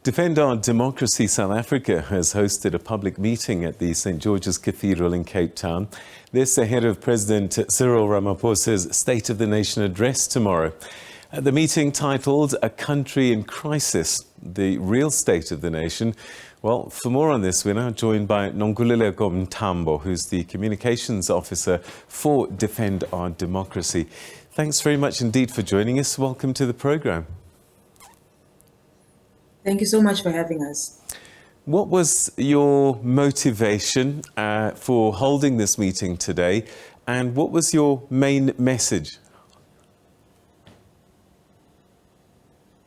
Defend Our Democracy South Africa has hosted a public meeting at the St. George's Cathedral in Cape Town. This ahead of President Cyril Ramaphosa's State of the Nation address tomorrow. The meeting titled A Country in Crisis, the Real State of the Nation. Well, for more on this, we're now joined by Nonkululeko Mntambo, who's the Communications Officer for Defend Our Democracy. Thanks very much indeed for joining us. Welcome to the programme. Thank you so much for having us. What was your motivation for holding this meeting today, and what was your main message?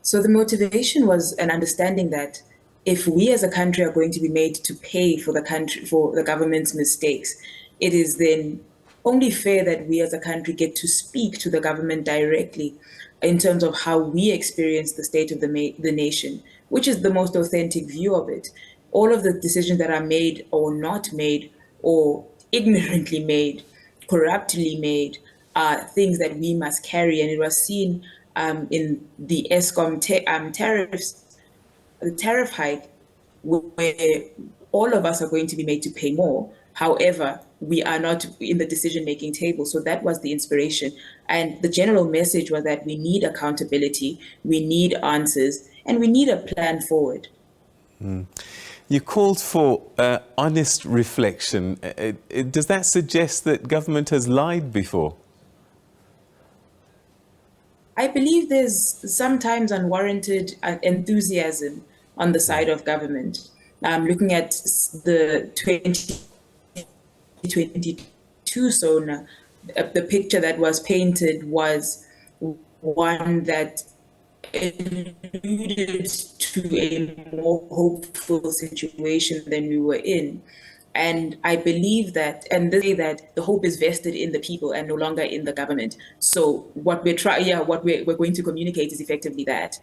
So the motivation was an understanding that if we as a country are going to be made to pay for the government's mistakes, it is then only fair that we as a country get to speak to the government directly in terms of how we experience the state of the nation, which is the most authentic view of it. All of the decisions that are made or not made, or ignorantly made, corruptly made, are things that we must carry. And it was seen in the ESCOM tariffs, the tariff hike, where all of us are going to be made to pay more. However, we are not in the decision-making table. So that was the inspiration. And the general message was that we need accountability, we need answers, and we need a plan forward. You called for honest reflection. Does that suggest that government has lied before? I believe there's sometimes unwarranted enthusiasm on the side of government. Looking at the 2022 SONA, the picture that was painted was one that alluded to a more hopeful situation than we were in. And I believe that, and they say that the hope is vested in the people and no longer in the government. So what we're going to communicate is effectively that.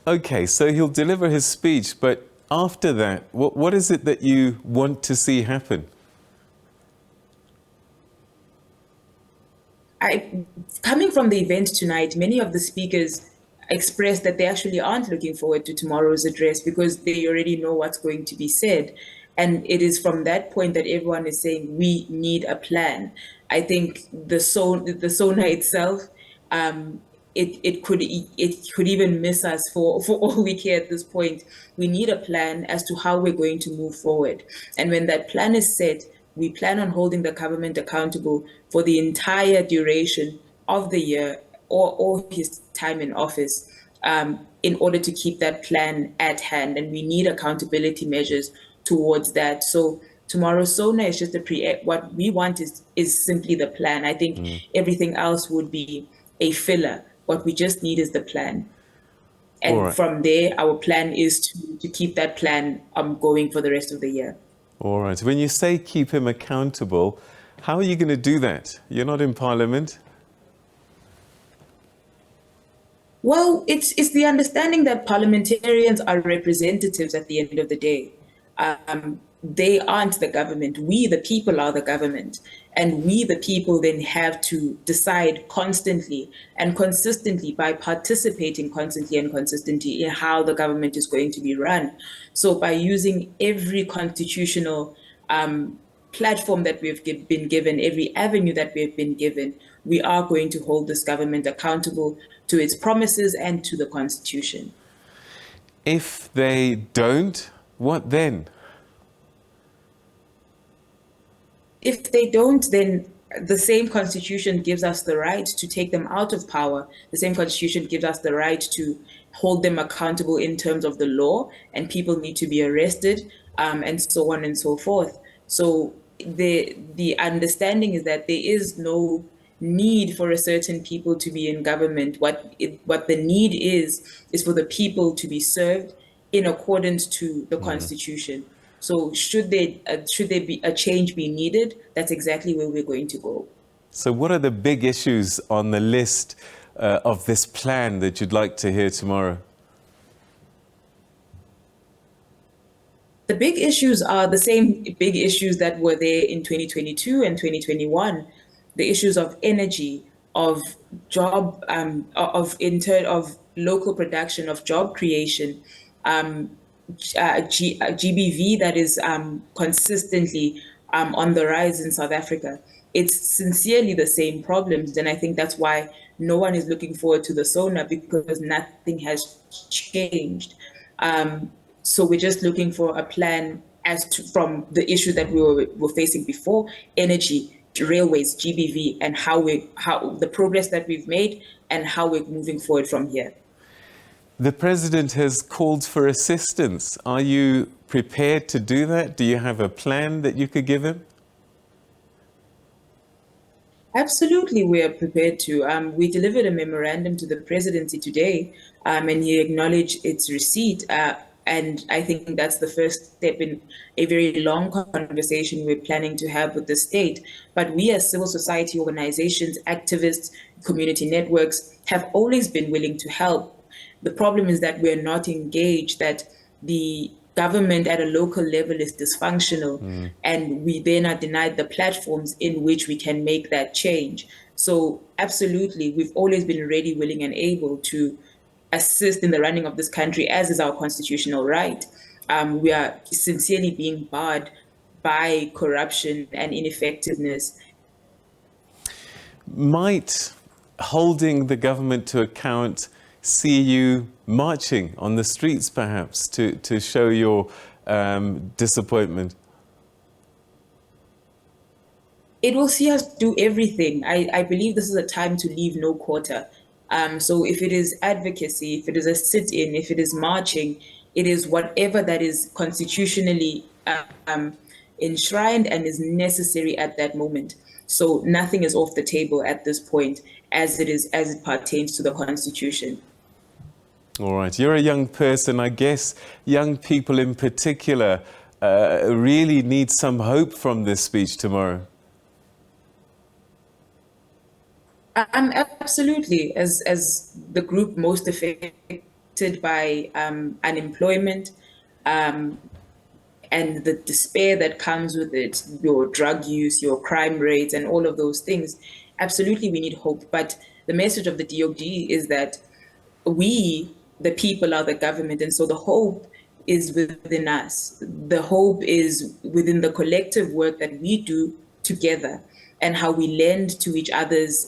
Okay, so he'll deliver his speech, but after that, what is it that you want to see happen? Coming from the event tonight, many of the speakers expressed that they actually aren't looking forward to tomorrow's address because they already know what's going to be said. And it is from that point that everyone is saying we need a plan. I think the SONA itself, it could even miss us for all we care at this point. We need a plan as to how we're going to move forward. And when that plan is set, we plan on holding the government accountable for the entire duration of the year or his time in office, in order to keep that plan at hand. And we need accountability measures towards that. So tomorrow's SONA is just what we want is simply the plan. I think everything else would be a filler. What we just need is the plan. And from there, our plan is to keep that plan going for the rest of the year. All right. When you say keep him accountable, how are you going to do that? You're not in Parliament. Well, it's the understanding that parliamentarians are representatives at the end of the day. They aren't the government. We, the people, are the government. And we, the people, then have to decide constantly and consistently by participating constantly and consistently in how the government is going to be run. So by using every constitutional platform that we've been given, every avenue that we've been given, we are going to hold this government accountable to its promises and to the Constitution. If they don't, what then? If they don't, then the same Constitution gives us the right to take them out of power. The same Constitution gives us the right to hold them accountable in terms of the law, and people need to be arrested, and so on and so forth. So the understanding is that there is no need for a certain people to be in government. What the need is for the people to be served in accordance to the Constitution. So should there be a change be needed, that's exactly where we're going to go. So what are the big issues on the list of this plan that you'd like to hear tomorrow? The big issues are the same big issues that were there in 2022 and 2021. The issues of energy, of job, of local production, of job creation, GBV that is consistently on the rise in South Africa. It's sincerely the same problems, and I think that's why no one is looking forward to the SONA, because nothing has changed. So we're just looking for a plan as to, from the issues that we were facing before: energy, railways, GBV, and how the progress that we've made and how we're moving forward from here. The president has called for assistance. Are you prepared to do that? Do you have a plan that you could give him? Absolutely, we are prepared to. We delivered a memorandum to the presidency today, and he acknowledged its receipt. And I think that's the first step in a very long conversation we're planning to have with the state. But we, as civil society organizations, activists, community networks, have always been willing to help. The problem is that we're not engaged, that the government at a local level is dysfunctional, and we then are denied the platforms in which we can make that change. So absolutely, we've always been ready, willing, and able to assist in the running of this country, as is our constitutional right. We are sincerely being barred by corruption and ineffectiveness. Might holding the government to account see you marching on the streets, perhaps, to show your disappointment? It will see us do everything. I believe this is a time to leave no quarter. So if it is advocacy, if it is a sit-in, if it is marching, it is whatever that is constitutionally enshrined and is necessary at that moment. So nothing is off the table at this point, as it pertains to the Constitution. All right. You're a young person. I guess young people in particular really need some hope from this speech tomorrow. Absolutely. As the group most affected by unemployment and the despair that comes with it, your drug use, your crime rates, and all of those things, absolutely we need hope. But the message of the DOD is that we, the people, are the government, and so the hope is within us. The hope is within the collective work that we do together, and how we lend to each other's,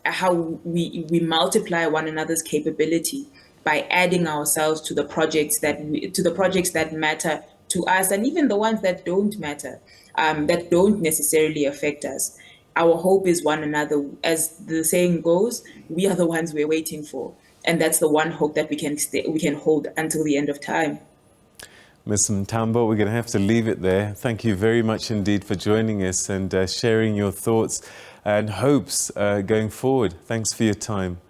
how we multiply one another's capability by adding ourselves to the projects that matter to us, and even the ones that don't matter, that don't necessarily affect us. Our hope is one another. As the saying goes, we are the ones we're waiting for. And that's the one hope that we can hold until the end of time. Ms. Mntambo, we're going to have to leave it there. Thank you very much indeed for joining us and sharing your thoughts and hopes going forward. Thanks for your time.